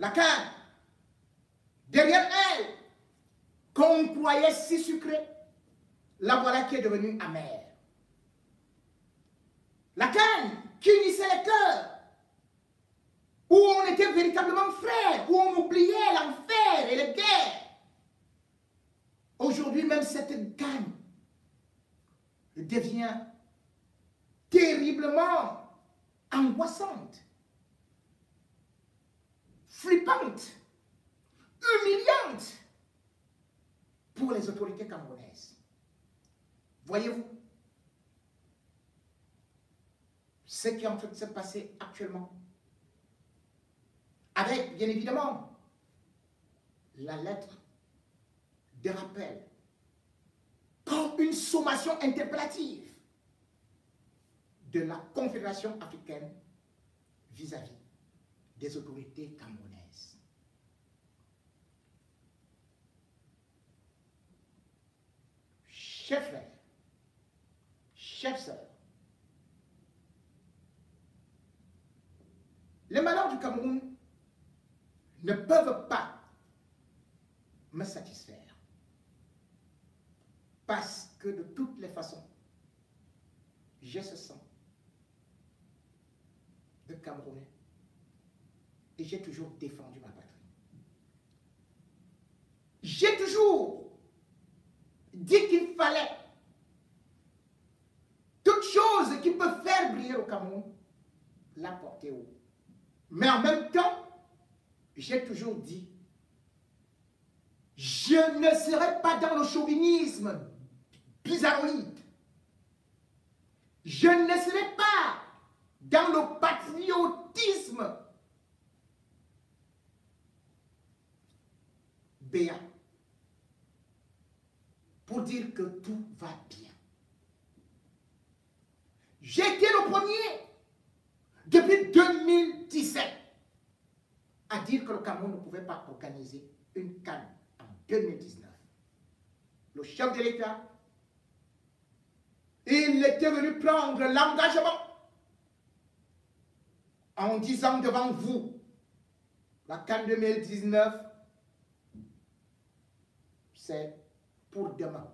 La canne, derrière elle, qu'on croyait si sucrée, la voilà qui est devenue amère. La canne qui unissait les cœurs, où on était véritablement frères, où on oubliait l'enfer et les guerres. Aujourd'hui, même cette canne devient terriblement angoissante, flippante, humiliante pour les autorités camerounaises. Voyez-vous ce qui est en train de se passer actuellement, avec bien évidemment la lettre de rappel comme une sommation interpellative de la Confédération africaine vis-à-vis des autorités camerounaises. Chers frères, chères sœurs, les malheurs du Cameroun ne peuvent pas me satisfaire. Parce que de toutes les façons, j'ai ce sang de Camerounais et j'ai toujours défendu ma patrie. J'ai toujours dit qu'il fallait toute chose qui peut faire briller le Cameroun, la porter haut. Mais en même temps, j'ai toujours dit, je ne serai pas dans le chauvinisme bizarroïde. Je ne serai pas dans le patriotisme béat pour dire que tout va bien. J'ai été le premier depuis 2017 à dire que le Cameroun ne pouvait pas organiser une CAN en 2019. Le chef de l'État, il était venu prendre l'engagement en disant devant vous, la CAN 2019, c'est pour demain.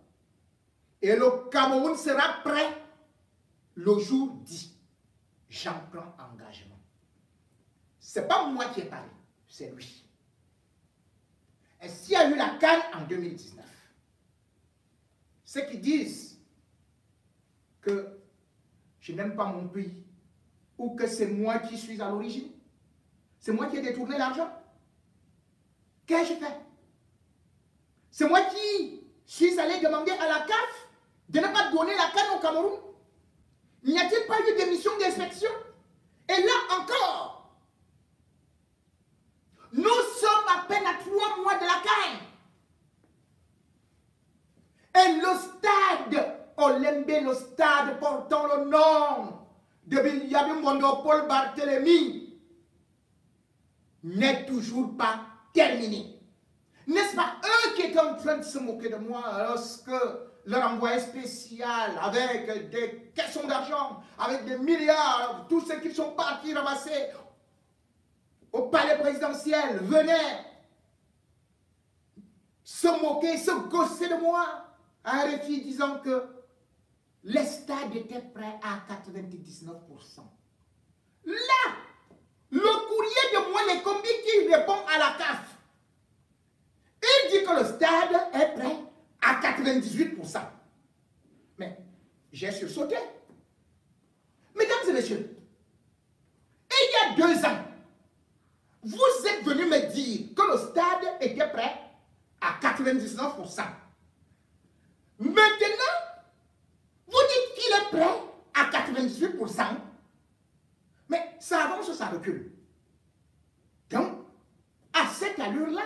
Et le Cameroun sera prêt le jour dit. J'en prends engagement. Ce n'est pas moi qui ai parlé, c'est lui. Et s'il y a eu la CAN en 2019, ceux qui disent que je n'aime pas mon pays ou que c'est moi qui suis à l'origine, c'est moi qui ai détourné l'argent, qu'ai-je fait? C'est moi qui suis allé demander à la CAF de ne pas donner la CAN au Cameroun. N'y a-t-il pas eu de mission d'inspection? Et là encore, nous sommes à peine à 3 mois de la CAN. Et le stade Olembe, le stade portant le nom de Yabi Monopole Barthélemy, n'est toujours pas terminé. N'est-ce pas eux qui étaient en train de se moquer de moi lorsque leur envoyé spécial avec des caissons d'argent, avec des milliards, tous ceux qui sont partis ramasser au palais présidentiel venaient se moquer, se gosser de moi, un récit disant que les stades étaient prêts à 99%. Là, le courrier de moi, les combis qui répond à la CAF, il dit que le stade est prêt à 98%. Mais j'ai sursauté. Mesdames et messieurs, il y a 2 ans, vous êtes venus me dire que le stade était prêt à 99%. Maintenant, vous dites qu'il est prêt à 98%, mais ça avance ou ça recule. Donc, à cette allure-là,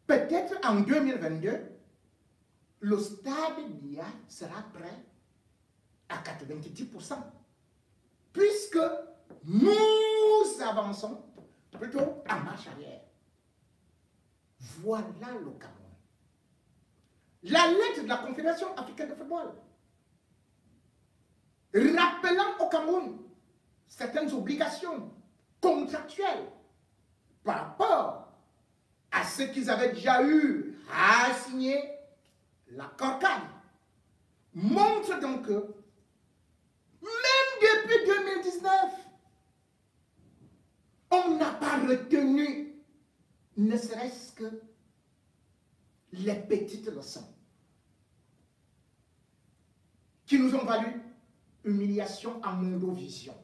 peut-être en 2022, le stade d'IA sera prêt à 90%, puisque nous avançons plutôt en marche arrière. Voilà le Cameroun. La lettre de la Confédération africaine de football, rappelant au Cameroun certaines obligations contractuelles par parce qu'ils avaient déjà eu à signer l'accord cadre, montre donc que même depuis 2019, on n'a pas retenu ne serait-ce que les petites leçons qui nous ont valu humiliation en Mondovision.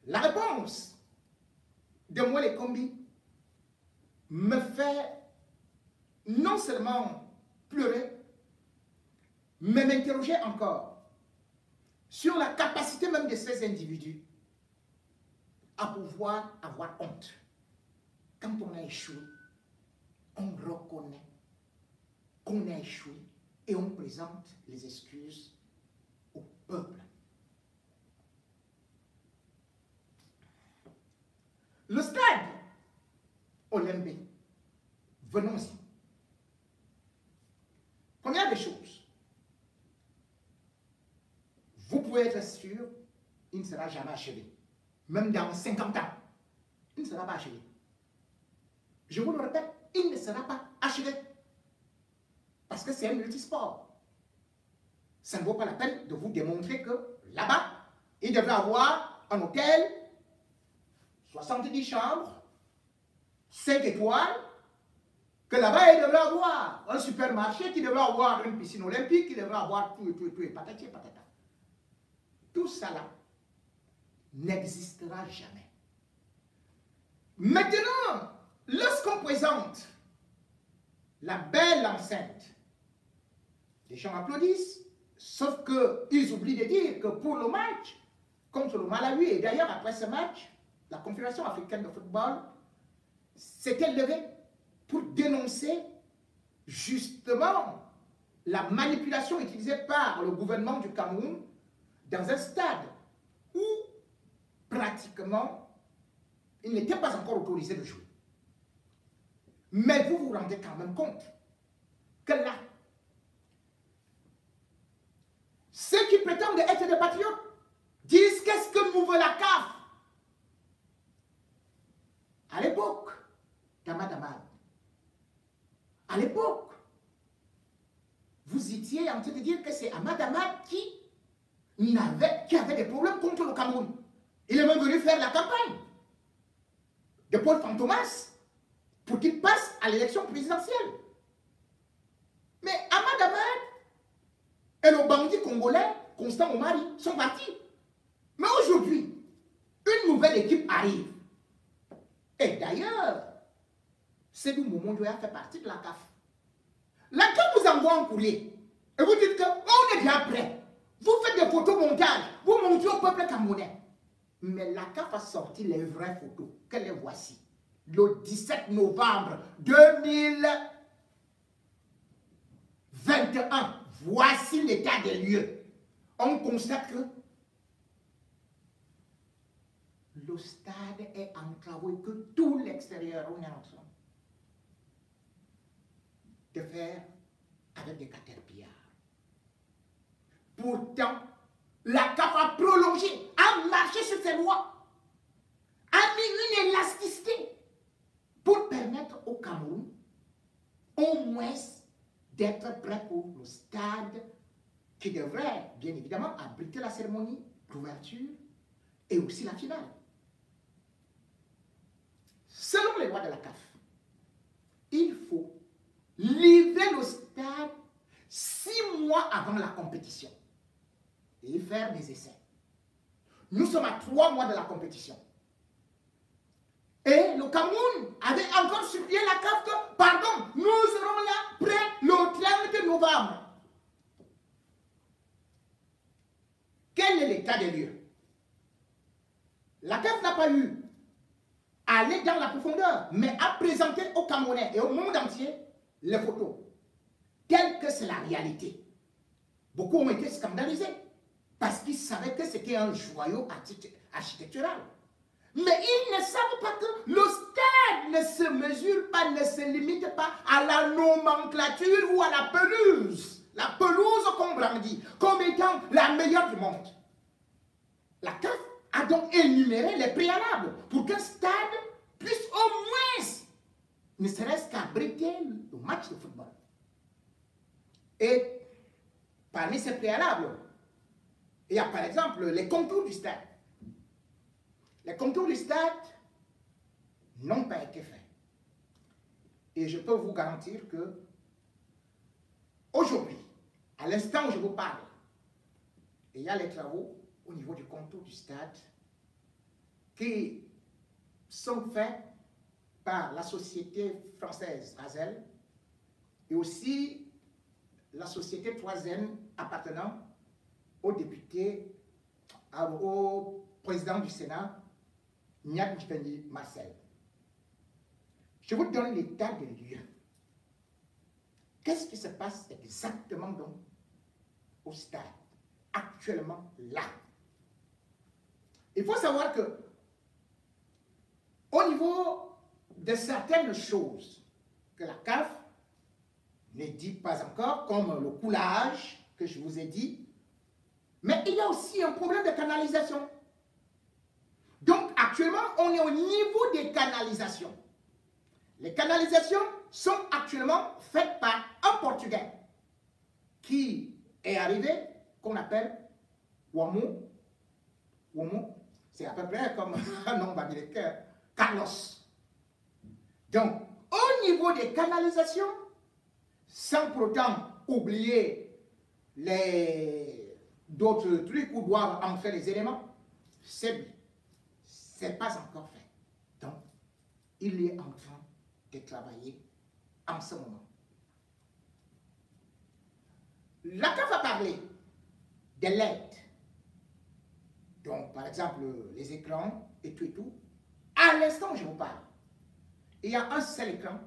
La réponse de Moelle Kombi me fait non seulement pleurer, mais m'interroger encore sur la capacité même de ces individus à pouvoir avoir honte. Quand on a échoué, on reconnaît qu'on a échoué et on présente les excuses au peuple. Le stade olympique, venons-y. Première des choses, vous pouvez être sûr, il ne sera jamais achevé. Même dans 50 ans, il ne sera pas achevé. Je vous le répète, il ne sera pas achevé. Parce que c'est un multisport. Ça ne vaut pas la peine de vous démontrer que là-bas, il devrait avoir un hôtel, 70 chambres, 5 étoiles, que là-bas, il devrait avoir un supermarché, qui devrait avoir une piscine olympique, qui devrait avoir tout, et patati et patata. Tout ça là n'existera jamais. Maintenant, lorsqu'on présente la belle enceinte, les gens applaudissent, sauf qu'ils oublient de dire que pour le match contre le Malawi, et d'ailleurs après ce match, la Confédération africaine de football s'était levée pour dénoncer justement la manipulation utilisée par le gouvernement du Cameroun dans un stade où pratiquement il n'était pas encore autorisé de jouer. Mais vous vous rendez quand même compte que là, ceux qui prétendent être des patriotes disent qu'est-ce que nous veut la CAF. À l'époque d'Ahmad Ahmad, à l'époque, vous étiez en train de dire que c'est Ahmad Ahmad qui avait des problèmes contre le Cameroun. Il est même venu faire la campagne de Paul Fantomas pour qu'il passe à l'élection présidentielle. Mais Ahmad Ahmad et le bandit congolais Constant Omari sont partis. Mais aujourd'hui, une nouvelle équipe arrive. Et d'ailleurs, Sédou Momondo fait partie de la CAF. La CAF vous envoie un courrier et vous dites qu'on est déjà prêt. Vous faites des photomontages, vous montrez au peuple camerounais. Mais la CAF a sorti les vraies photos, que les voici. Le 17 novembre 2021, voici l'état des lieux. On constate que le stade est enclavé, que tout l'extérieur, on est en train de faire avec des caterpillars. Pourtant, la CAF a prolongé, a marché sur ses lois, a mis une élasticité pour permettre au Cameroun, au moins, d'être prêt pour le stade qui devrait, bien évidemment, abriter la cérémonie d'ouverture et aussi la finale. Selon les lois de la CAF, il faut livrer le stade 6 mois avant la compétition et faire des essais. Nous sommes à 3 mois de la compétition. Et le Cameroun avait encore supplié la CAF que, pardon, nous serons là prêts le 30 novembre. Quel est l'état des lieux? La CAF n'a pas eu à aller dans la profondeur, mais a présenté aux Camerounais et au monde entier les photos, telles que c'est la réalité. Beaucoup ont été scandalisés parce qu'ils savaient que c'était un joyau architectural. Mais ils ne savent pas que le stade ne se mesure pas, ne se limite pas à la nomenclature ou à la pelouse. La pelouse qu'on brandit comme étant la meilleure du monde. La CAF a donc énuméré les préalables pour qu'un stade puisse au moins, ne serait-ce qu'abriter le match de football. Et parmi ces préalables, il y a par exemple les contours du stade. Les contours du stade n'ont pas été faits. Et je peux vous garantir que aujourd'hui, à l'instant où je vous parle, il y a les travaux au niveau du contour du stade qui sont faits par la société française Hazel et aussi la société troisième appartenant au député, au président du Sénat, Niat Njpendi Marcel. Je vous donne l'état des lieux. Qu'est-ce qui se passe exactement donc au stade, actuellement là? Il faut savoir que au niveau de certaines choses que la CAF ne dit pas encore, comme le coulage que je vous ai dit, mais il y a aussi un problème de canalisation. Donc actuellement, on est au niveau des canalisations. Les canalisations sont actuellement faites par un Portugais qui est arrivé, qu'on appelle Wamu. Wamu, c'est à peu près comme un nom américain, Carlos. Donc, au niveau des canalisations, sans pour autant oublier d'autres trucs où doivent entrer les éléments, c'est pas encore fait. Donc, il est en train de travailler en ce moment. La CAF a parlé de l'aide. Donc, par exemple, les écrans et tout et tout. À l'instant où je vous parle, il y a un seul écran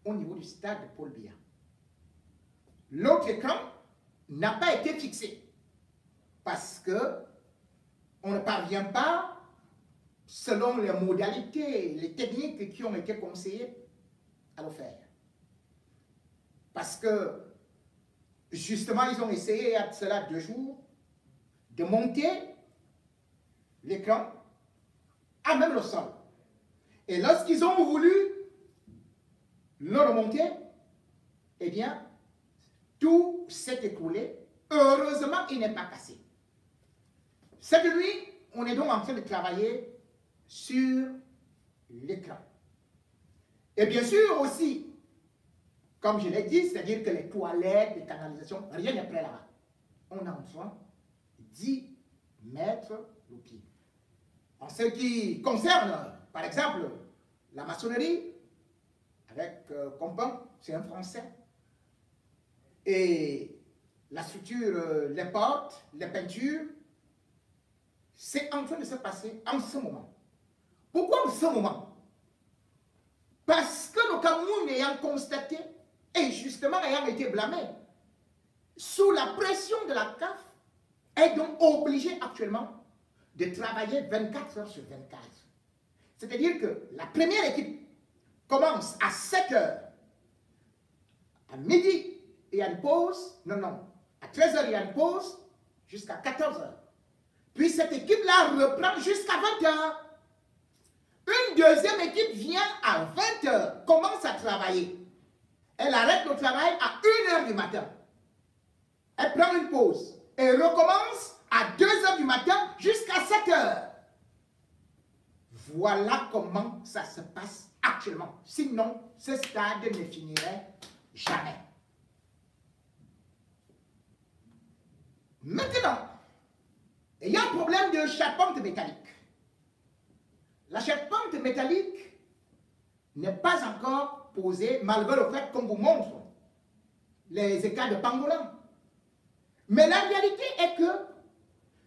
au niveau du stade de Paul Biya. L'autre écran n'a pas été fixé parce que on ne parvient pas, selon les modalités, les techniques qui ont été conseillées, à le faire. Parce que, justement, ils ont essayé, il y a de cela 2 jours, de monter l'écran à même le sol. Et lorsqu'ils ont voulu le remonter, eh bien, tout s'est écroulé. Heureusement, il n'est pas cassé. Cette nuit, on est donc en train de travailler sur l'écran. Et bien sûr aussi, comme je l'ai dit, c'est-à-dire que les toilettes, les canalisations, rien n'est prêt là-bas. On est en train d'y mettre le pied. En ce qui concerne, par exemple, la maçonnerie, avec Compin, c'est un Français, et la structure, les portes, les peintures, c'est en train de se passer en ce moment. Pourquoi en ce moment? Parce que le Cameroun ayant constaté, et justement ayant été blâmé, sous la pression de la CAF, est donc obligé actuellement de travailler 24 heures sur 24. C'est-à-dire que la première équipe commence à 7 heures, à midi, il y a une pause, à 13 heures, il y a une pause, jusqu'à 14 heures. Puis cette équipe-là reprend jusqu'à 20 heures. Une deuxième équipe vient à 20 heures, commence à travailler. Elle arrête le travail à 1 heure du matin. Elle prend une pause et recommence à 2 heures du matin jusqu'à 7 heures. Voilà comment ça se passe actuellement. Sinon, ce stade ne finirait jamais. Maintenant, il y a un problème de charpente métallique. La charpente métallique n'est pas encore posée, malgré le fait qu'on vous montre les écarts de pangolin. Mais la réalité est que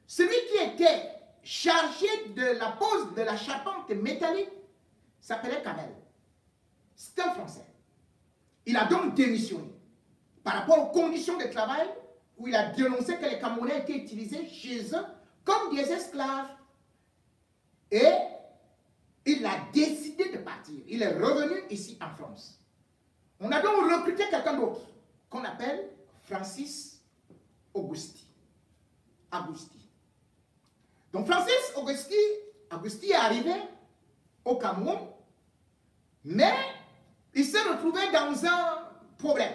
celui qui était chargé de la pose de la charpente métallique s'appelait Kamel. C'est un Français. Il a donc démissionné par rapport aux conditions de travail où il a dénoncé que les Camerounais étaient utilisés chez eux comme des esclaves. Et il a décidé de partir. Il est revenu ici en France. On a donc recruté quelqu'un d'autre qu'on appelle Francis Augusti. Donc Francis Augusti est arrivé au Cameroun, mais il s'est retrouvé dans un problème.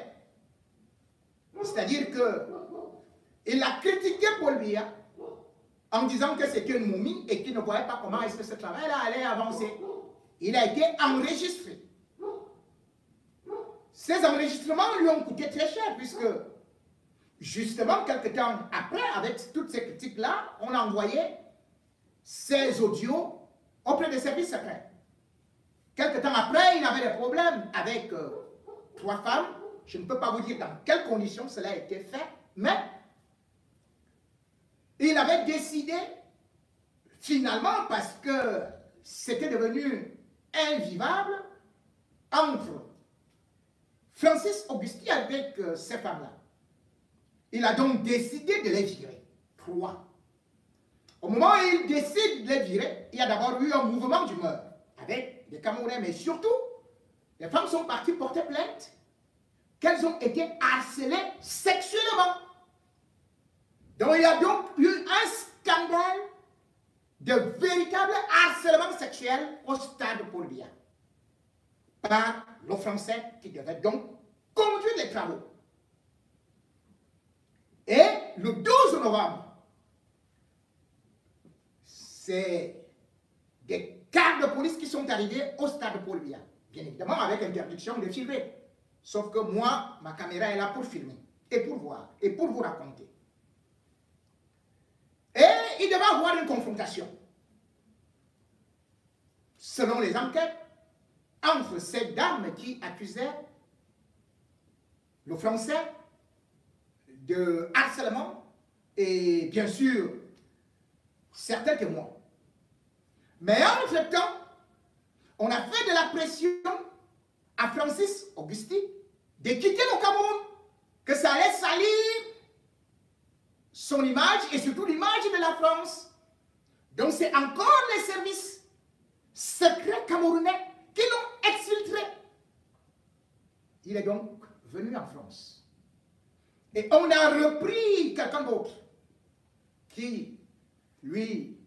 C'est-à-dire qu'il a critiqué Paul Biya en disant que c'était une momie et qu'il ne voyait pas comment est-ce que ce travail-là allait avancer. Il a été enregistré. Ces enregistrements lui ont coûté très cher puisque, justement, quelques temps après, avec toutes ces critiques-là, on a envoyé ces audios auprès des services secrets. Quelques temps après, il avait des problèmes avec 3 femmes. Je ne peux pas vous dire dans quelles conditions cela a été fait, mais il avait décidé, finalement, parce que c'était devenu invivable, entre Francis Augusti avec ces femmes-là. Il a donc décidé de les virer. 3. Au moment où il décide de les virer, il y a d'abord eu un mouvement d'humeur avec les Camerounais, mais surtout, les femmes sont parties porter plainte qu'elles ont été harcelées sexuellement. Donc il y a donc eu un scandale de véritable harcèlement sexuel au stade Paul Biya par le Français qui devait donc conduire les travaux. Et le 12 novembre, c'est des cars de police qui sont arrivés au stade Paul Biya. Bien évidemment avec interdiction de filmer. Sauf que moi, ma caméra est là pour filmer et pour voir et pour vous raconter. Et il devait y avoir une confrontation, selon les enquêtes, entre ces dames qui accusaient le Français de harcèlement et bien sûr certains témoins. Mais entre-temps, on a fait de la pression à Francis Augusti de quitter le Cameroun, que ça allait salir son image et surtout l'image de la France. Donc c'est encore les services secrets camerounais qui l'ont exfiltré. Il est donc venu en France. Et on a repris quelqu'un d'autre qui, lui,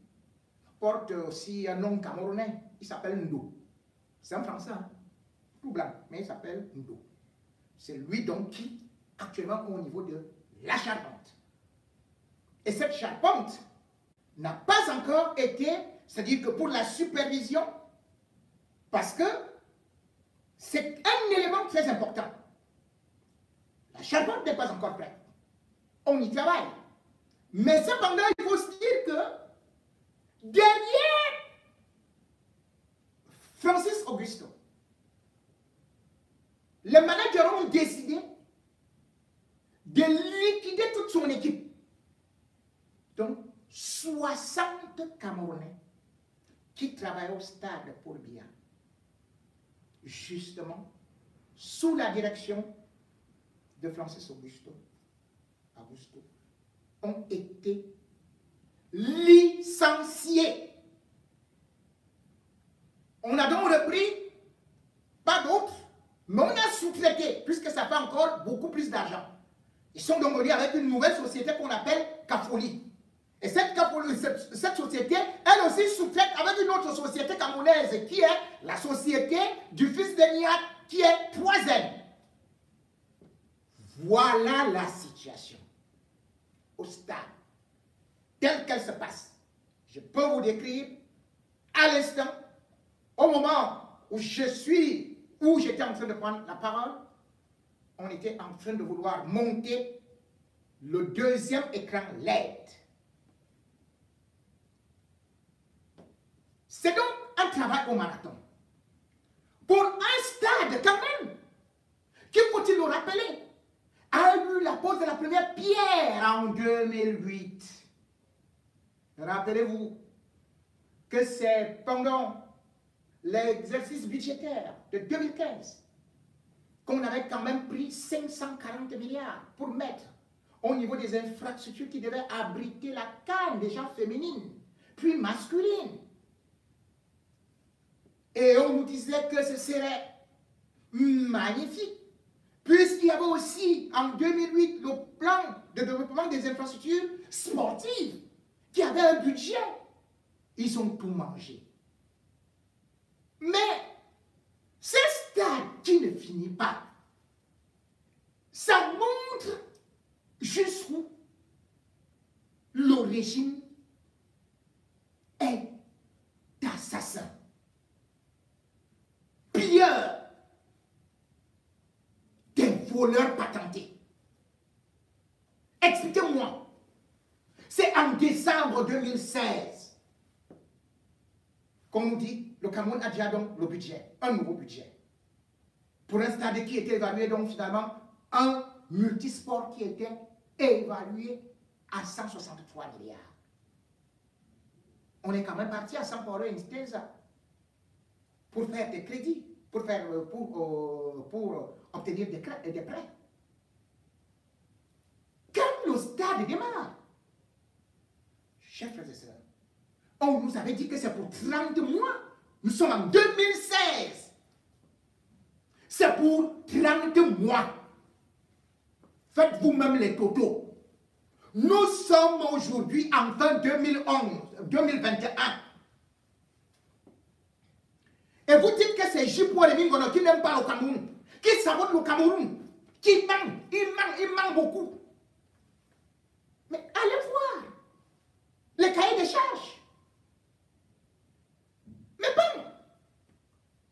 porte aussi un nom camerounais. Il s'appelle Ndo. C'est un Français, hein? Tout blanc, mais il s'appelle Ndo. C'est lui donc qui, actuellement, au niveau de la charpente. Et cette charpente n'a pas encore été, c'est-à-dire que pour la supervision, parce que c'est un élément très important. La charpente n'est pas encore prête. On y travaille. Mais cependant, il faut se dire que derrière Francis Augusto, les managers ont décidé de liquider toute son équipe. Donc, 60 Camerounais qui travaillent au stade Paul Biya, justement, sous la direction de Francis Augusto, ont été licenciés. On a donc repris, pas d'autres, mais on a sous-traité, puisque ça fait encore beaucoup plus d'argent. Ils sont donc venus avec une nouvelle société qu'on appelle Cafoli. Et cette société, elle aussi sous-traite avec une autre société camerounaise, qui est la société du fils de Niat, qui est 3N. Voilà la situation au stade, telle qu'elle se passe. Je peux vous décrire à l'instant, au moment où j'étais en train de prendre la parole, on était en train de vouloir monter le deuxième écran LED. C'est donc un travail au marathon. Pour un stade, quand même, qu'il faut-il le rappeler, a eu la pose de la première pierre en 2008. Rappelez-vous que c'est pendant l'exercice budgétaire de 2015 qu'on avait quand même pris 540 milliards pour mettre au niveau des infrastructures qui devaient abriter la CAN déjà féminine, puis masculine. Et on nous disait que ce serait magnifique, puisqu'il y avait aussi en 2008 le plan de développement des infrastructures sportives qui avait un budget. Ils ont tout mangé. Mais ce stade qui ne finit pas, ça montre jusqu'où le régime est assassin, pilleur, des voleurs patentés. Expliquez-moi. C'est en décembre 2016 qu'on nous dit le Cameroun a déjà donc le budget, un nouveau budget. Pour un stade qui était évalué donc finalement un multisport qui était évalué à 163 milliards. On est quand même parti à 100 pour faire des crédits, pour obtenir des prêts. Quand le stade démarre, chers frères et sœurs, on nous avait dit que c'est pour 30 mois. Nous sommes en 2016. C'est pour 30 mois. Faites vous-même les totaux. Nous sommes aujourd'hui en fin 2021. Et vous dites que c'est Jipo et Mingono qui n'aiment pas le Cameroun, qui sabotent le Cameroun, qui manque, il manque beaucoup. Mais allez voir les cahiers de charges. Mais bon,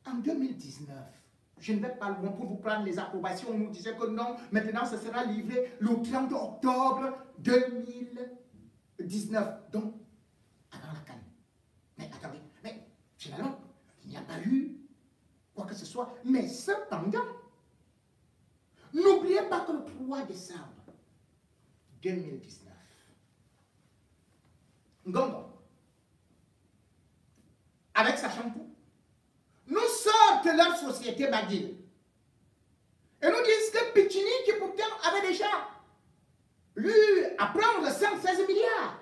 en 2019, je ne vais pas loin pour vous prendre les approbations. On nous disait que non, maintenant ce sera livré le 30 octobre 2019. Donc, avant la CAN. Mais attendez, mais finalement, il n'y a pas eu quoi que ce soit. Mais cependant, n'oubliez pas que le 3 décembre 2019, Ngongo, avec sa shampoo, nous sortent leur société McGill. Et nous disent que Pichini, qui pourtant avait déjà eu à prendre 116 milliards.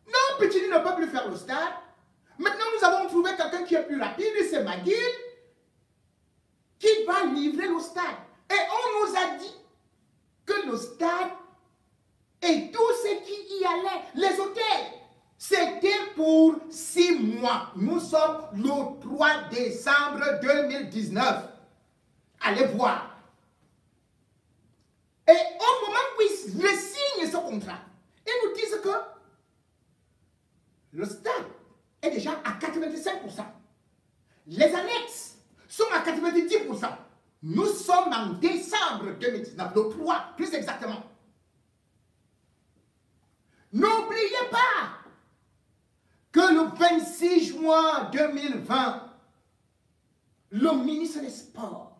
Non, Pichini ne peut plus faire le stade. Maintenant, nous avons trouvé quelqu'un qui est plus rapide, c'est McGill, qui va livrer le stade. Et on nous a dit que le stade et tout ce qui y allait, les hôtels, c'était pour 6 mois. Nous sommes le 3 décembre 2019. Allez voir. Et au moment où ils signent ce contrat, ils nous disent que le stade est déjà à 85%. Les annexes sont à 90%. Nous sommes en décembre 2019, le 3 plus exactement. N'oubliez pas que le 26 juin 2020, le ministre des Sports,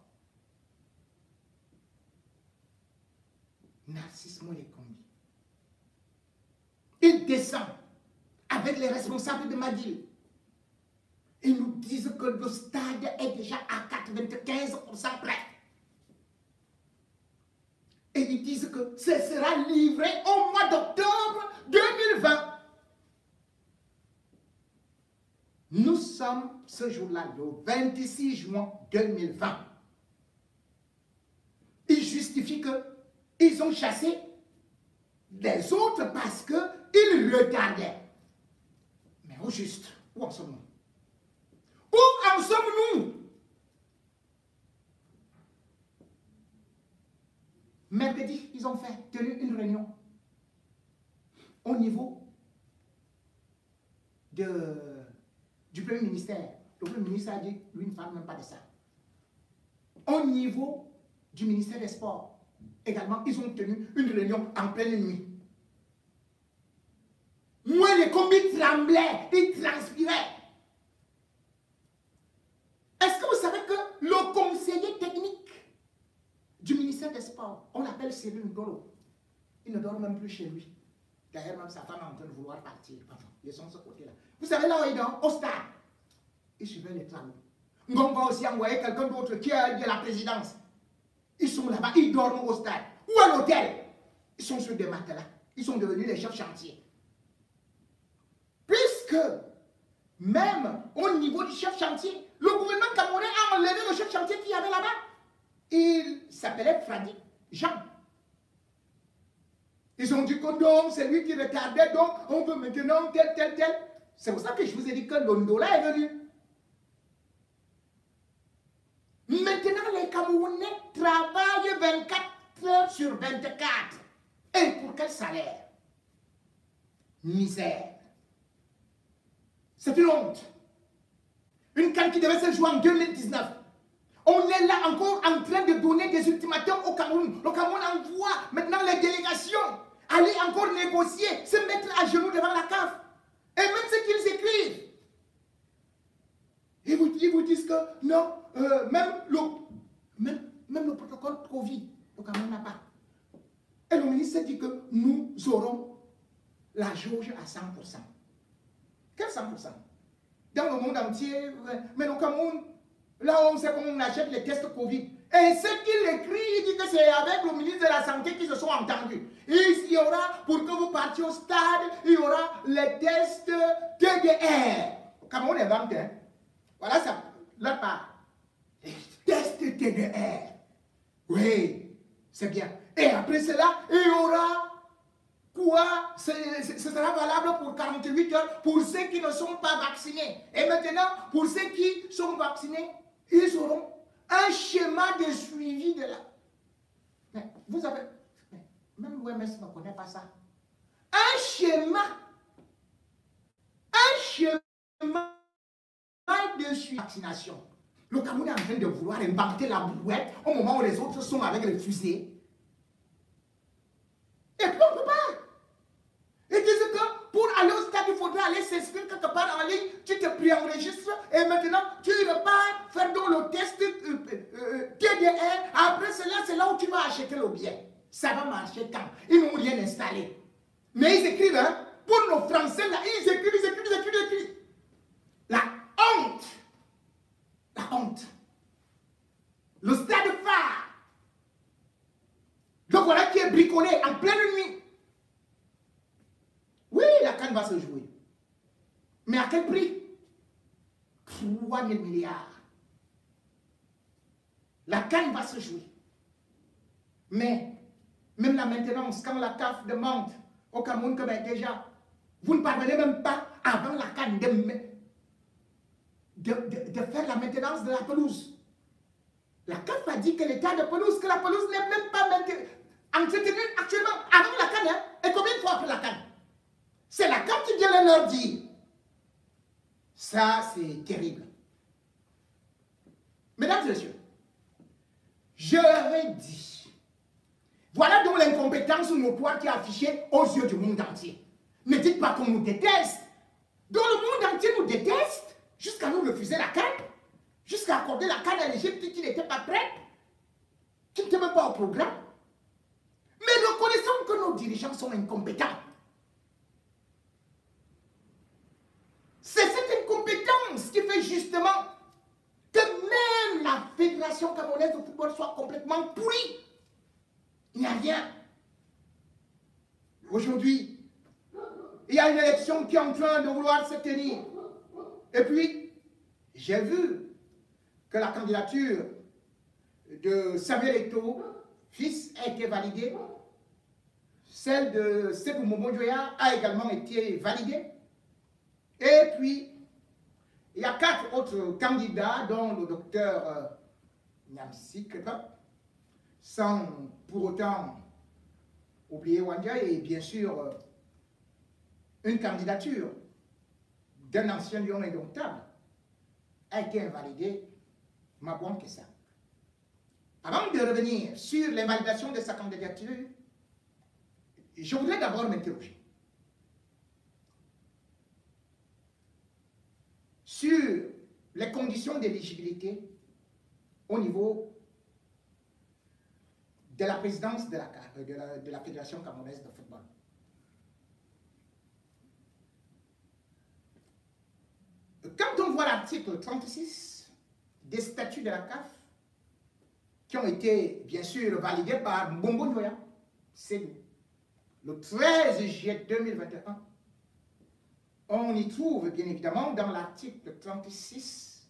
Narcisse Molekombi, il descend avec les responsables de McGill. Ils nous disent que le stade est déjà à 95% prêt. Et ils disent que ce sera livré au mois d'octobre 2020. Nous sommes ce jour-là, le 26 juin 2020. Ils justifient qu'ils ont chassé les autres parce qu'ils retardaient. Mais au juste, où en sommes-nous? Où en sommes-nous? Mercredi, ils ont tenu une réunion au niveau du Premier ministère. Le Premier ministre a dit, lui ne parle même pas de ça. Au niveau du ministère des Sports, également, ils ont tenu une réunion en pleine nuit. Moi, les combis tremblaient, ils transpiraient. Est-ce que vous savez que le conseiller technique du ministère des Sports, on l'appelle Cyril Ndolo, il ne dort même plus chez lui. D'ailleurs, même sa femme est en train de vouloir partir. Enfin, ils sont de ce côté-là. Vous savez là où il dort? Au stade. Il suivait les travaux. On va aussi envoyer quelqu'un d'autre qui est de la présidence. Ils sont là-bas, ils dorment au stade. Ou à l'hôtel. Ils sont sur des matelas. Ils sont devenus les chefs chantiers. Puisque, même au niveau du chef chantier, le gouvernement camerounais a enlevé le chef chantier qu'il y avait là-bas. Il s'appelait Fradi Jean. Ils ont dit que non, c'est lui qui retardait, donc on veut maintenant tel. C'est pour ça que je vous ai dit que l'Ondola est venu. Camerounais travaillent 24 heures sur 24. Et pour quel salaire? Misère. C'est une honte. Une CAN qui devait se jouer en 2019. On est là encore en train de donner des ultimatums au Cameroun. Le Cameroun envoie maintenant les délégations aller encore négocier, se mettre à genoux devant la CAF. Et même ce qu'ils écrivent. Ils vous disent que non, même le protocole Covid, le Cameroun n'a pas. Et le ministre dit que nous aurons la jauge à 100%. Quel 100%? Dans le monde entier, mais le Cameroun, là on sait comment on achète les tests Covid. Et ce qu'il écrit, il dit que c'est avec le ministre de la Santé qu'ils se sont entendus. Il y aura, pour que vous partiez au stade, il y aura les tests TDR. Le Cameroun est vendu, hein? Voilà ça, l'autre part. Les tests TDR. Oui, c'est bien. Et après cela, il y aura quoi? Ce sera valable pour 48 heures pour ceux qui ne sont pas vaccinés. Et maintenant, pour ceux qui sont vaccinés, ils auront un schéma de suivi de la... Mais vous avez... Même l'OMS ne connaît pas ça. Un schéma de suivi de vaccination. Le Cameroun est en train de vouloir inventer la brouette au moment où les autres sont avec les fusées. Et puis on ne peut pas. Ils disent que pour aller au stade, il faudra aller s'inscrire quelque part en ligne, tu te préenregistres et maintenant tu repars faire donc le test TDR. Après cela, c'est là où tu vas acheter le billet. Ça va marcher quand? Ils n'ont rien installé. Mais ils écrivent, hein, pour nos Français, là, ils écrivent. La honte. La honte. Le stade phare. Donc voilà qui est bricolé en pleine nuit. Oui, la CAN va se jouer. Mais à quel prix? 3 000 milliards. La CAN va se jouer. Mais, même la maintenance, quand la CAF demande au Cameroun que ben, déjà, vous ne parvenez même pas avant la CAN de faire la maintenance de la pelouse. La CAF a dit que l'état de pelouse, que la pelouse n'est même pas entretenue actuellement avant la CAN. Hein? Et combien de fois après la CAN? C'est la CAF qui vient leur dire. Ça, c'est terrible. Mesdames et messieurs, je leur ai dit, voilà donc l'incompétence notoire qui est affichée aux yeux du monde entier. Ne dites pas qu'on nous déteste. Donc le monde entier nous déteste, jusqu'à nous refuser la CAN, jusqu'à accorder la CAN à l'Égypte qui n'était pas prête, qui n'était même pas au programme. Mais reconnaissons que nos dirigeants sont incompétents. C'est cette incompétence qui fait justement que même la Fédération camerounaise de football soit complètement pourrie. Il n'y a rien. Aujourd'hui, il y a une élection qui est en train de vouloir se tenir. Et puis, j'ai vu que la candidature de Samuel Eto'o, fils, a été validée. Celle de Sékou Momo Dioya a également été validée. Et puis, il y a 4 autres candidats, dont le docteur Nyamsi Kepa, sans pour autant oublier Wanja, et bien sûr, une candidature d'un ancien lion indomptable a été invalidée, Mabouan Kessa. Avant de revenir sur l'invalidation de sa candidature, je voudrais d'abord m'interroger sur les conditions d'éligibilité au niveau de la présidence de la Fédération camerounaise de football. Quand on voit l'article 36 des statuts de la CAF, qui ont été bien sûr validés par Mbongo Ndoya, c'est le 13 juillet 2021, on y trouve bien évidemment dans l'article 36,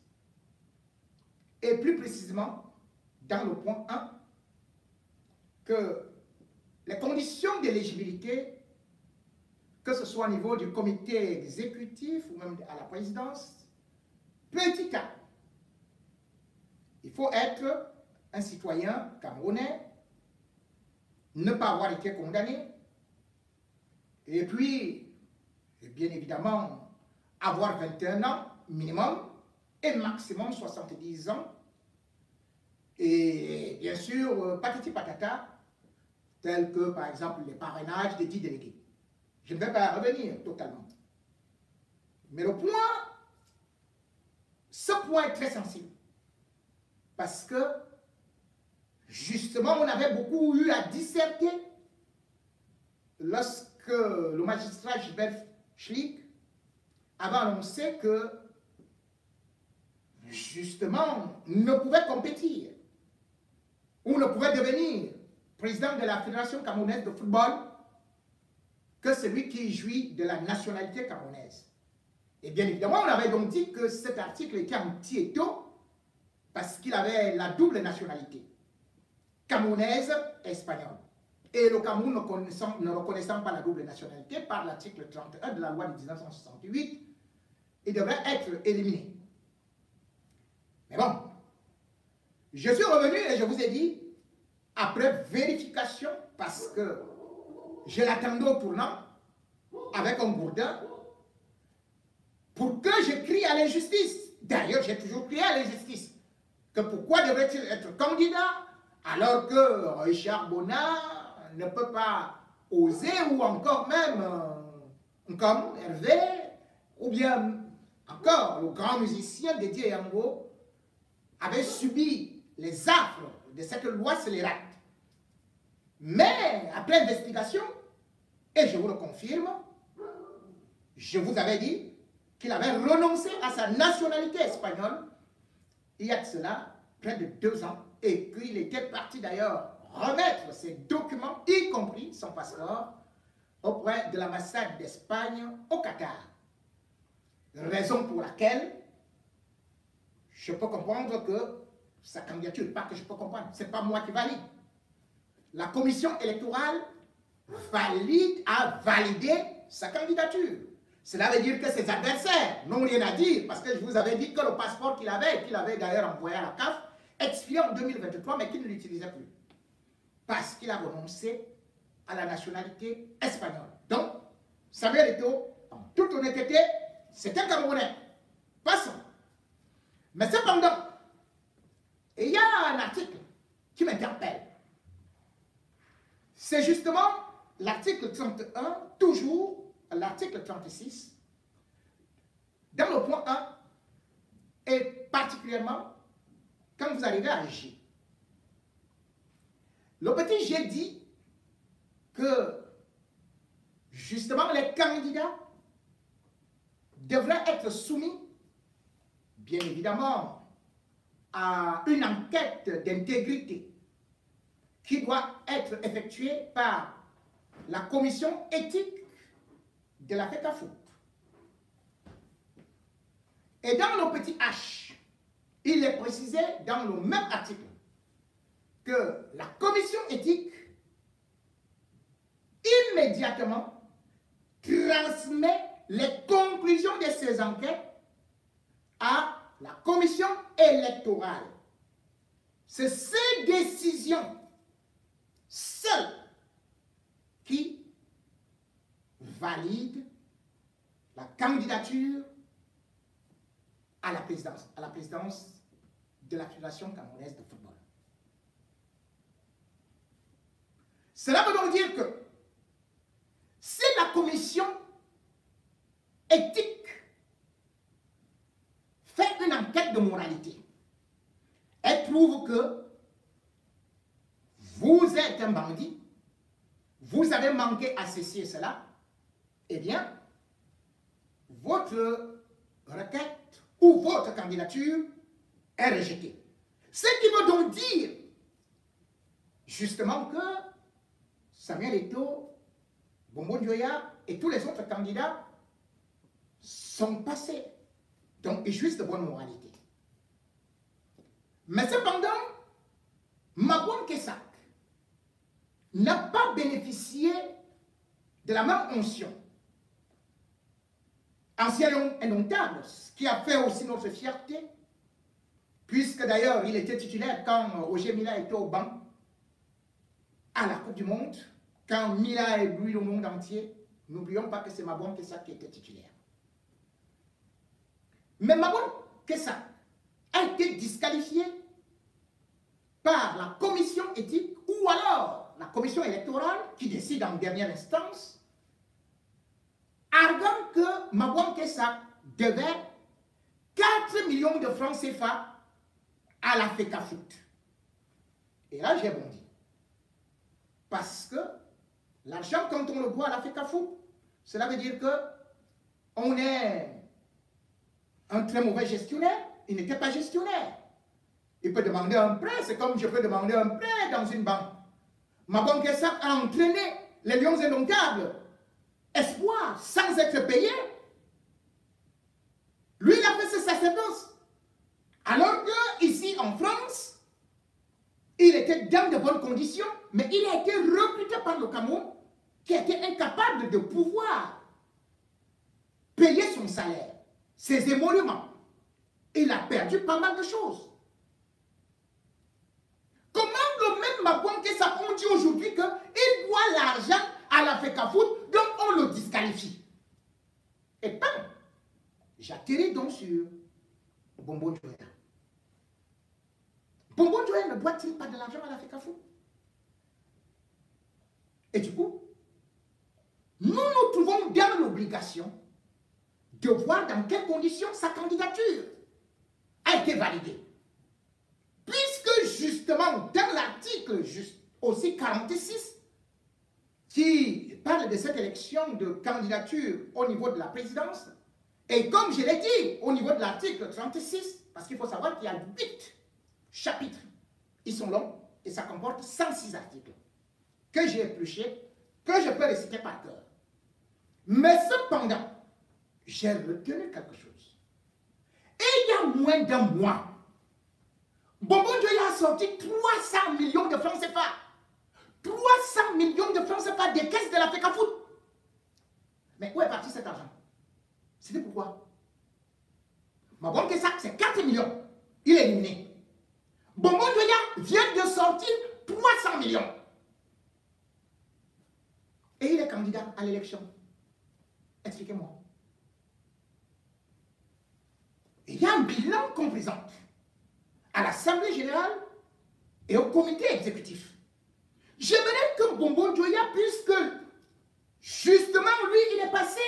et plus précisément dans le point 1, que les conditions d'éligibilité, que ce soit au niveau du comité exécutif ou même à la présidence, petit a, il faut être un citoyen camerounais, ne pas avoir été condamné, et puis, bien évidemment, avoir 21 ans minimum, et maximum 70 ans, et bien sûr, patati patata, tels que par exemple les parrainages des 10 délégués. Je ne vais pas y revenir totalement. Mais le point, ce point est très sensible. Parce que, justement, on avait beaucoup eu à disserter lorsque le magistrat Gilbert Schlick avait annoncé que, justement, ne pouvait compétir ou ne pouvait devenir président de la Fédération camerounaise de football que celui qui jouit de la nationalité camerounaise. Et bien évidemment, on avait donc dit que cet article était anti-étau parce qu'il avait la double nationalité, camerounaise et espagnole. Et le Cameroun ne reconnaissant pas la double nationalité par l'article 31 de la loi de 1968, il devrait être éliminé. Mais bon, je suis revenu et je vous ai dit, après vérification, parce que je l'attendais au tournant, avec un gourdin, pour que je crie à l'injustice. D'ailleurs, j'ai toujours crié à l'injustice. Que pourquoi devrait-il être candidat alors que Richard Bonnat ne peut pas oser, ou encore même comme Hervé, ou bien encore le grand musicien Dédié Yango avait subi les affres de cette loi scélérate. Mais après investigation, et je vous le confirme, je vous avais dit qu'il avait renoncé à sa nationalité espagnole il y a de cela près de 2 ans, et qu'il était parti d'ailleurs remettre ses documents, y compris son passeport, auprès de l'ambassade d'Espagne au Qatar. Raison pour laquelle je peux comprendre que sa candidature, pas que je peux comprendre, ce n'est pas moi qui valide. La commission électorale a validé sa candidature. Cela veut dire que ses adversaires n'ont rien à dire, parce que je vous avais dit que le passeport qu'il avait d'ailleurs envoyé à la CAF, expirait en 2023, mais qu'il ne l'utilisait plus. Parce qu'il a renoncé à la nationalité espagnole. Donc, Samuel Eto'o, en toute honnêteté, c'est un Camerounais. Passons. Mais cependant, il y a un article qui m'interpelle. C'est justement l'article 31, toujours l'article 36, dans le point 1, et particulièrement quand vous arrivez à G. Le petit G dit que justement les candidats devraient être soumis, bien évidemment, à une enquête d'intégrité qui doit être effectuée par la commission éthique de la FECAFOOT. Et dans le petit H, il est précisé dans le même article que la commission éthique immédiatement transmet les conclusions de ces enquêtes à la commission électorale. C'est ces décisions seules qui valident la candidature à la présidence de la Fédération camerounaise de football. Cela veut donc dire que si la commission éthique fait une enquête de moralité, elle prouve que vous êtes un bandit, vous avez manqué à ceci et cela, eh bien, votre requête ou votre candidature est rejetée. Ce qui veut donc dire, justement, que Samuel Eto'o, Bombo Njoya et tous les autres candidats sont passés. Donc, ils jouissent de bonne moralité. Mais cependant, Mabouane Kessak n'a pas bénéficié de la même onction. Ancien indomptable, qui a fait aussi notre fierté, puisque d'ailleurs il était titulaire quand Roger Mila était au banc à la Coupe du Monde, quand Mila a ébloui le monde entier, n'oublions pas que c'est Mabon Kessa qui était titulaire. Mais Mabon Kessa a été disqualifié par la commission éthique ou alors la commission électorale qui décide en dernière instance, arguant que Mabon Kessa devait 4 millions de francs CFA à la FECAFOOT. Et là, j'ai bondi. Parce que l'argent, quand on le doit à la FECAFOOT, cela veut dire qu'on est un très mauvais gestionnaire. Il n'était pas gestionnaire. Il peut demander un prêt, c'est comme je peux demander un prêt dans une banque. Mabon Kessa a entraîné les Lions indomptables. Espoir, sans être payé. Lui, il a fait ce sacerdoce. Alors que ici en France, il était dans de bonnes conditions, mais il a été recruté par le Cameroun, qui était incapable de pouvoir payer son salaire, ses émoluments. Il a perdu pas mal de choses. Comment le même Mabon Kessa, on dit aujourd'hui qu'il doit l'argent à la FECAFOOT, donc on le disqualifie. Et bam, j'atterris donc sur Bonbon Joya. Bonbon Joya ne doit-il pas de l'argent à la FECAFOOT? Et du coup, nous nous trouvons dans l'obligation de voir dans quelles conditions sa candidature a été validée. Puisque justement, dans l'article aussi 46, qui parle de cette élection de candidature au niveau de la présidence, et comme je l'ai dit, au niveau de l'article 36, parce qu'il faut savoir qu'il y a 8 chapitres, ils sont longs, et ça comporte 106 articles, que j'ai épluchés, que je peux réciter par cœur. Mais cependant, j'ai retenu quelque chose. Et il y a moins d'un mois, Bonbon Joya a sorti 300 millions de francs CFA. 300 millions de francs CFA des caisses de la FECAFOOT. Mais où est parti cet argent? C'était pourquoi? Mabon Kessa, c'est 4 millions. Il est éliminé. Bonbon Joya vient de sortir 300 millions. Et il est candidat à l'élection. Expliquez-moi. Il y a un bilan qu'on présente à l'Assemblée générale et au comité exécutif. J'aimerais que Bonbon Joya, puisque justement lui, il est passé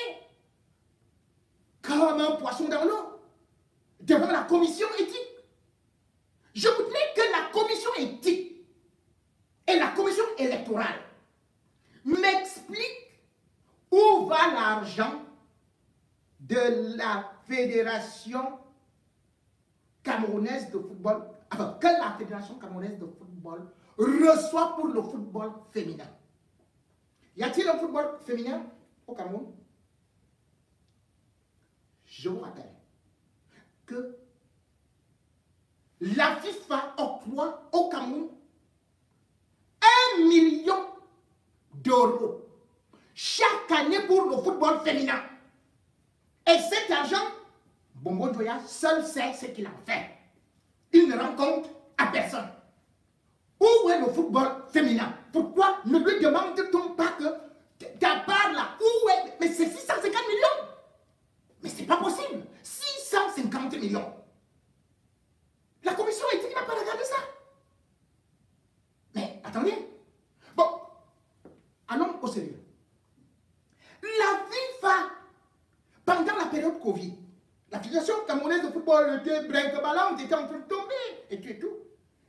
comme un poisson dans l'eau devant la commission éthique. Je voudrais que la commission éthique et la commission électorale m'expliquent où va l'argent de la Fédération camerounaise de football, enfin, que la Fédération camerounaise de football reçoit pour le football féminin. Y a-t-il un football féminin au Cameroun? Je vous rappelle que la FIFA octroie au Cameroun 1 million d'euros chaque année pour le football féminin. Et cet argent, Bonbon Joya seul sait ce qu'il en fait. Il ne rend compte à personne. Où est le football féminin? Pourquoi ne lui demande-t-on pas que, d'à part là, où est? Mais c'est 650 millions. Mais c'est pas possible. 650 millions. La commission éthique n'a pas regardé ça. Mais attendez. Bon, allons au sérieux. La FIFA, pendant la période Covid, la Fédération camerounaise de football était brinque-ballante, était en train de tomber, et tout.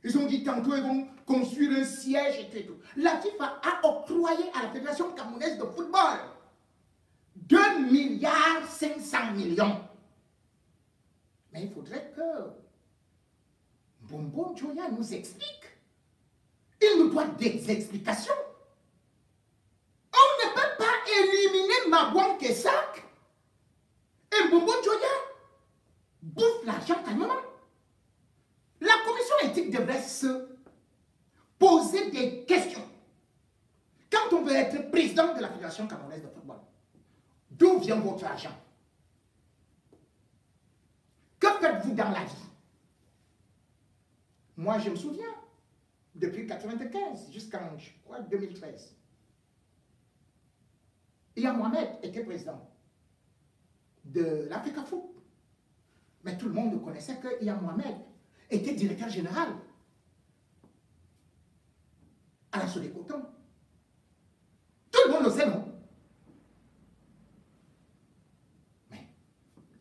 Ils ont dit tantôt ils vont construire un siège, et tout. La FIFA a octroyé à la Fédération camerounaise de football 2,5 milliards. Mais il faudrait que Bonbon Joya nous explique. Il nous doit des explications. On ne peut pas éliminer Mabon Kessa et Bonbon Joya bouffe l'argent calmement. La commission éthique devrait se poser des questions. Quand on veut être président de la Fédération camerounaise de football, d'où vient votre argent? Que faites-vous dans la vie? Moi, je me souviens, depuis 1995 jusqu'en, je crois, 2013, Iyad Mohamed était président de l'Africa Foot. Mais tout le monde connaissait que Iyad Mohamed était directeur général à la Sodecoton. Tout le monde le sait, non? Mais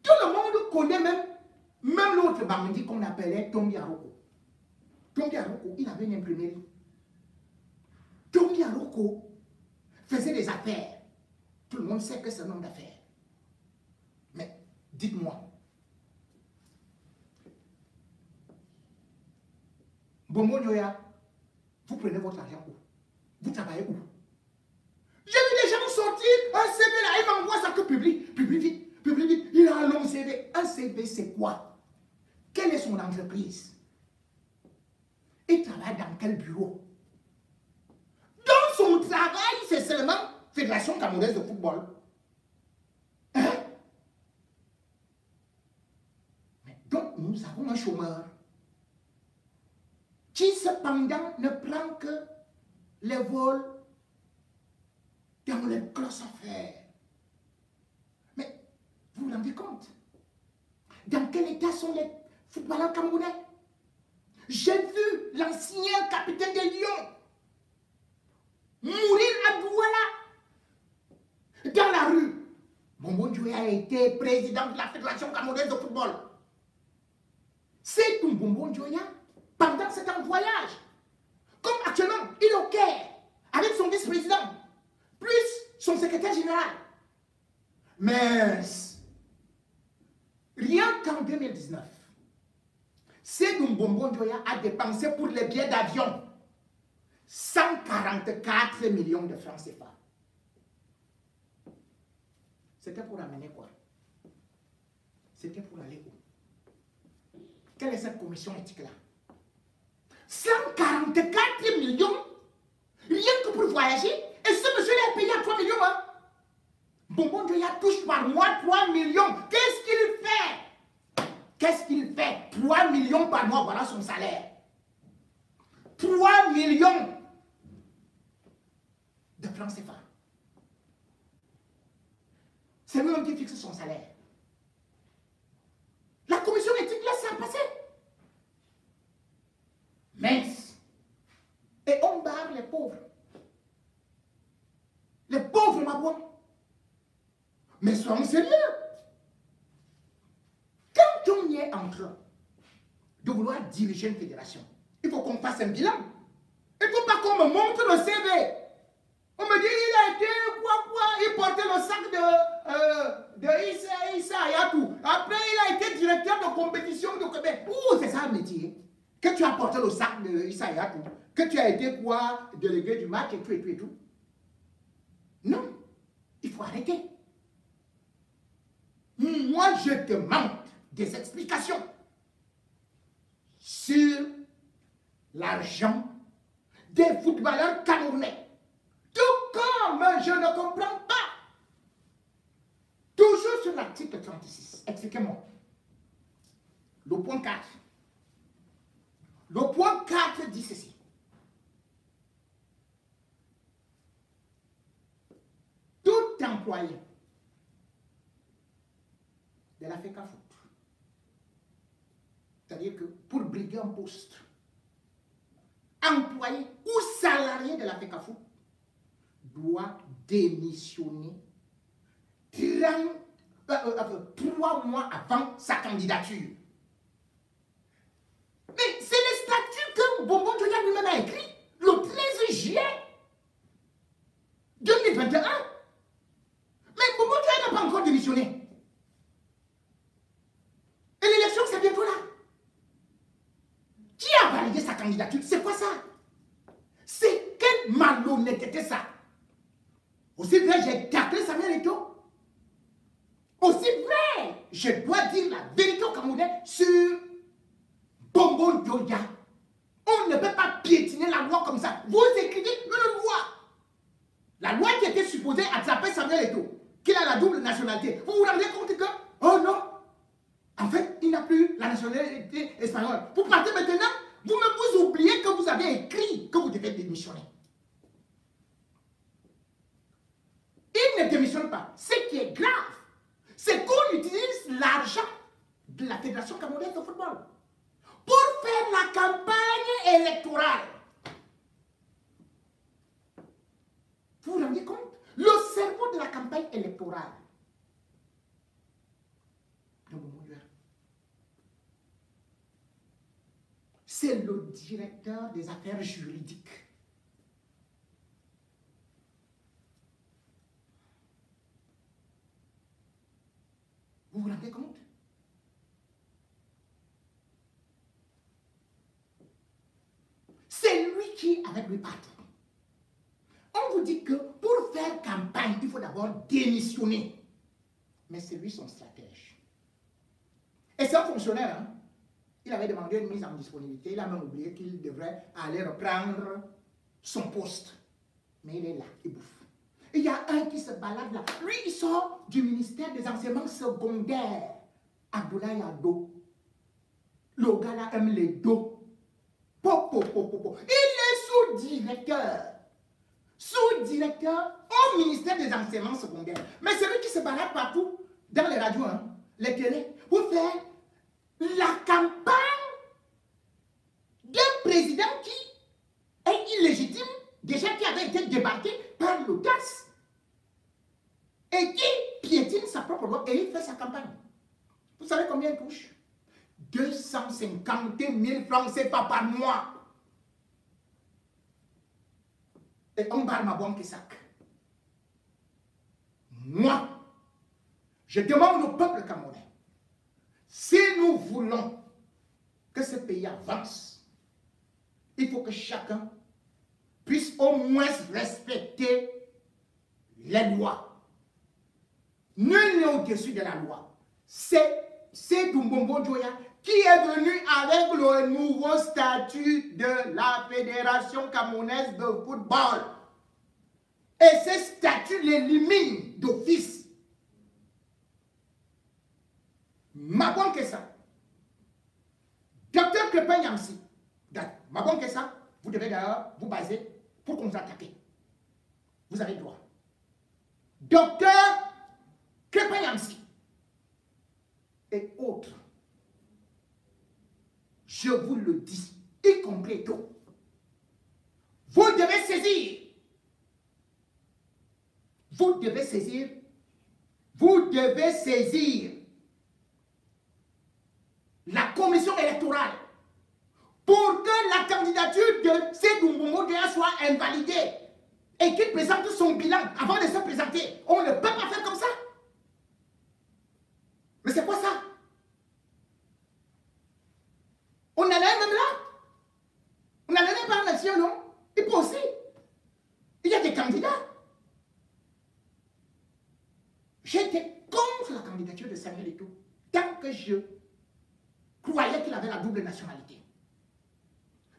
tout le monde connaît même l'autre bandit qu'on appelait Tombi Aroko. Tombi Aroko, il avait une imprimerie. Tombi Aroko faisait des affaires. Tout le monde sait que c'est un homme d'affaires. Mais dites-moi, Bombo Nyoya, vous prenez votre argent où? Vous travaillez où? J'ai vu des gens sortir un CV là, il m'envoie ça que public vite. Il a un long CV. Un CV, c'est quoi? Quelle est son entreprise? Il travaille dans quel bureau? Dans son travail, c'est seulement Fédération Camerounaise de football. Hein? Mais donc, nous avons un chômeur qui cependant ne prend que les vols dans les grosses affaires. Mais vous vous rendez compte? Dans quel état sont les footballeurs camerounais? J'ai vu l'ancien capitaine des Lions mourir à Douala dans la rue. Bombo Nyoya a été président de la Fédération camerounaise de football. C'est tout Bombo Nyoya pendant cet voyage. Comme actuellement, il est au Caire avec son vice-président, plus son secrétaire général. Mais rien qu'en 2019, Seydou Bombo Nyoya a dépensé pour les billets d'avion 144 millions de francs CFA. C'était pour amener quoi? C'était pour aller où? Quelle est cette commission éthique-là? 144 millions rien que pour voyager. Et ce monsieur-là est payé à 3 millions. Hein? Bombo Nyoya touche par mois 3 millions. Qu'est-ce qu'il fait? Qu'est-ce qu'il fait? 3 millions par mois, voilà son salaire. 3 millions de francs CFA. C'est lui-même qui fixe son salaire. La commission éthique laisse ça passer. Mince. Et on barre les pauvres. Les pauvres, ma bonne. Mais soyons sérieux. Quand on y est en train de vouloir diriger une fédération, il faut qu'on fasse un bilan. Il ne faut pas qu'on me montre le CV. On me dit, il a été quoi, il portait le sac de Issa Ayatou. Après, il a été directeur de compétition de Québec. Ouh, c'est ça le métier. Que tu as porté le sac de Issa Ayatou. Que tu as été quoi, délégué du match et tout et tout et tout. Non, il faut arrêter. Moi, je demande des explications sur l'argent des footballeurs camerounais. Tout comme je ne comprends pas. Toujours sur l'article 36. Expliquez-moi. Le point 4. Le point 4 dit ceci. Tout employé de la FECA Foot, c'est-à-dire que pour briguer un poste, employé ou salarié de la FECA Foot, doit démissionner 3 mois avant sa candidature. Mais c'est les statuts que Bombo Nyoya lui-même a écrit le 13 juillet 2021. Mais Bombo Nyoya n'a pas encore démissionné. Et l'élection, c'est bientôt là. Qui a validé sa candidature? C'est quoi ça? C'est quelle malhonnêteté ça? Aussi vrai, j'ai taclé Samuel Eto'o. Aussi vrai, je dois dire la vérité au Camerounais sur Bombo Nyoya. On ne peut pas piétiner la loi comme ça. Vous écrivez une loi. La loi qui était supposée attraper Samuel Eto'o, qu'il a la double nationalité. Vous vous rendez compte que, oh non, en fait, il n'a plus la nationalité espagnole. Vous partez maintenant vous-même vous oubliez que vous avez écrit que vous devez démissionner. Il ne démissionne pas. Ce qui est grave, c'est qu'on utilise l'argent de la Fédération camerounaise de football pour faire la campagne électorale. Vous vous rendez compte? Le cerveau de la campagne électorale. C'est le directeur des affaires juridiques. Vous vous rendez compte? C'est lui qui est avec lui partout. On vous dit que pour faire campagne, il faut d'abord démissionner. Mais c'est lui son stratège. Et c'est un fonctionnaire, hein? Il avait demandé une mise en disponibilité. Il a même oublié qu'il devrait aller reprendre son poste. Mais il est là, il bouffe. Et il y a un qui se balade là. Lui, il sort du ministère des enseignements secondaires. Abdoulaye Ado. Le gars là aime les dos. Il est sous-directeur. Sous-directeur au ministère des enseignements secondaires. Mais c'est lui qui se balade partout, dans les radios, hein, les télés, pour faire la campagne d'un président qui est illégitime, déjà qui avait été débarqué par l'audace et qui piétine sa propre loi et il fait sa campagne. Vous savez combien il touche? 250 000 francs CFA par mois. Et on barre ma banque et sac. Moi, je demande au peuple camerounais, si nous voulons que ce pays avance, il faut que chacun puisse au moins respecter les lois. Nul n'est au-dessus de la loi. C'est Doumbombo Dioya qui est venu avec le nouveau statut de la Fédération camerounaise de football. Et ce statut l'élimine d'office. Mabon Kessa, Docteur Crépin Yamsi, Mabon Kessa, vous devez d'ailleurs vous baser pour contre-attaquer. Vous avez droit. Docteur Crépin Yamsi et autres, je vous le dis, y compris tout, vous devez saisir. Vous devez saisir. Vous devez saisir la commission électorale pour que la candidature de Sédou Mbongo Dioya soit invalidée et qu'il présente son bilan avant de se présenter. On ne peut pas faire comme ça. Mais c'est quoi ça? On en est même là. On n'en est pas en nation, non? Il peut aussi. Il y a des candidats. J'étais contre la candidature de Samuel Eto'o tant que je croyais qu'il avait la double nationalité.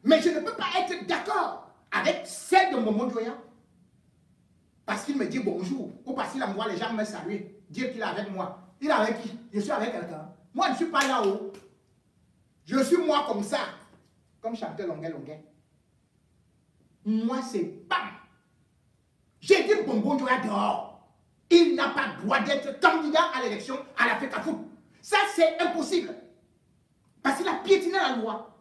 Mais je ne peux pas être d'accord avec celle de Mbongo Dioya parce qu'il me dit bonjour ou parce qu'il envoie les gens me saluer, dire qu'il est avec moi. Il est avec qui? Je suis avec quelqu'un. Moi, je ne suis pas là-haut. Je suis moi comme ça. Comme chanteur Longuet Longuet. Moi, c'est pas. J'ai dit Mbongo Dioya dehors. Il n'a pas le droit d'être candidat à l'élection à la FECAFOOT. Ça, c'est impossible. Parce qu'il a piétiné la loi.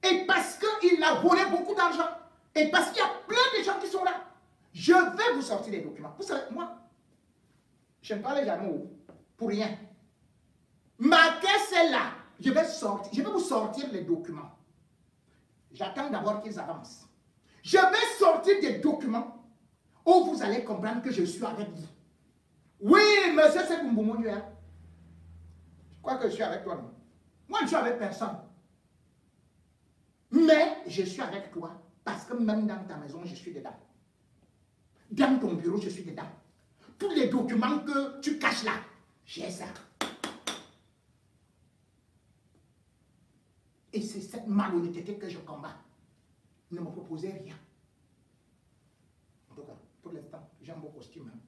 Et parce qu'il a volé beaucoup d'argent. Et parce qu'il y a plein de gens qui sont là. Je vais vous sortir des documents. Vous savez, moi, je ne parle jamais pour rien. Ma caisse est là. Je vais vous sortir les documents. J'attends d'abord qu'ils avancent. Je vais sortir des documents où vous allez comprendre que je suis avec vous. Oui, monsieur Sédou Mbongo Dioya. Je crois que je suis avec toi, non? Moi, je ne suis avec personne. Mais je suis avec toi parce que même dans ta maison, je suis dedans. Dans ton bureau, je suis dedans. Tous les documents que tu caches là, j'ai ça. Et c'est cette malhonnêteté que je combats. Ne me proposez rien. En tout cas, pour l'instant, j'aime vos costumes. Hein.